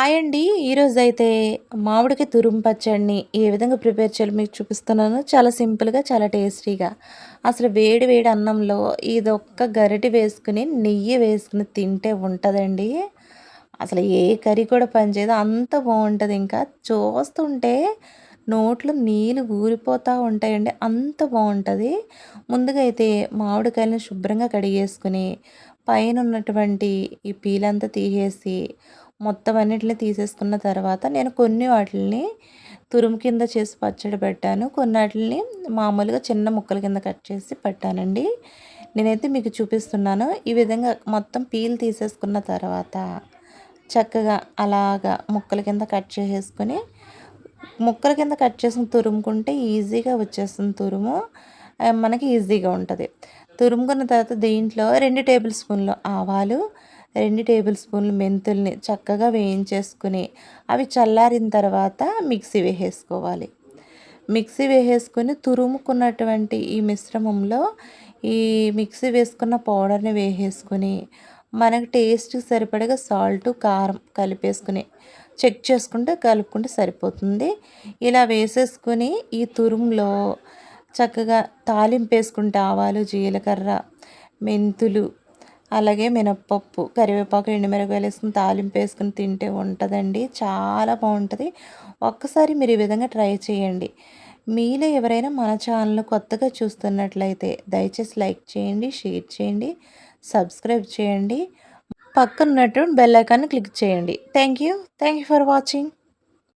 Hi అండి. ఈరోజైతే మామిడికాయ తురుము పచ్చడిని ఏ విధంగా ప్రిపేర్ చేయాలో మీకు చూపిస్తున్నాను. చాలా సింపుల్‌గా, చాలా టేస్టీగా. అసలు వేడి వేడి అన్నంలో ఇదొక్క గరిటె వేసుకొని, నెయ్యి వేసుకొని తింటే ఉంటదండి. అసలు ఏ కర్రీ కూడా పనిచేయదు. అంత బావుంటది ఇంకా. చూస్తుంటే నోట్లో నీళ్ళు ఊరిపోతా ఉంటాయండి. అంత బావుంటది. ముందుగా అయితే మామిడికాయలను శుభ్రంగా కడిగేసుకొని, పైనున్నటువంటి ఈ పీలంతా తీసేసి మొత్తం అన్నిటిని తీసేసుకున్న తర్వాత నేను కొన్ని వాటిల్ని తురుము కింద చేసి పచ్చడి పెట్టాను. కొన్నాటిల్ని మామూలుగా చిన్న ముక్కల కింద కట్ చేసి పెట్టానండి. నేనైతే మీకు చూపిస్తున్నాను. ఈ విధంగా మొత్తం పీల్ తీసేసుకున్న తర్వాత చక్కగా అలాగా ముక్కల కింద కట్ చేసేసుకొని, ముక్కల కింద కట్ చేసుకొని తురుముకుంటే ఈజీగా వచ్చేస్తుంది తురుము. మనకి ఈజీగా ఉంటది. తురుముకున్న తర్వాత దీంట్లో 2 టేబుల్ స్పూన్లు ఆవాలు, 2 టేబుల్ స్పూన్లు మెంతుల్ని చక్కగా వేయించేసుకొని, అవి చల్లారిన తర్వాత మిక్సీ వేసేసుకోవాలి. మిక్సీ వేసేసుకొని తురుముకున్నటువంటి ఈ మిశ్రమంలో ఈ మిక్సీ వేసుకున్న పౌడర్‌ని వేసేసుకొని, మనకు టేస్ట్‌కి సరిపడగా సాల్టు, కారం కలిపేసుకొని, చెక్ చేసుకుంటే కలుపుకుంటే సరిపోతుంది. ఇలా వేసేసుకొని ఈ తురుములో చక్కగా తాలింపేసుకుంటే ఆవాలు, జీలకర్ర, మెంతులు, అలాగే మినప్పప్పు, కరివేపాకు, ఎండుమిరపకాయలు వేసుకొని తాలింపేసుకొని తింటే ఉంటదండి. చాలా బావుంటది. ఒక్కసారి మీరు ఈ విధంగా ట్రై చేయండి. మీలో ఎవరైనా మన ఛానల్ కొత్తగా చూస్తున్నట్లయితే దయచేసి లైక్ చేయండి, షేర్ చేయండి, సబ్స్క్రైబ్ చేయండి. పక్కన ఉన్నటువంటి బెల్ ఐకాన్‌ని క్లిక్ చేయండి. Thank you. Thank you for watching.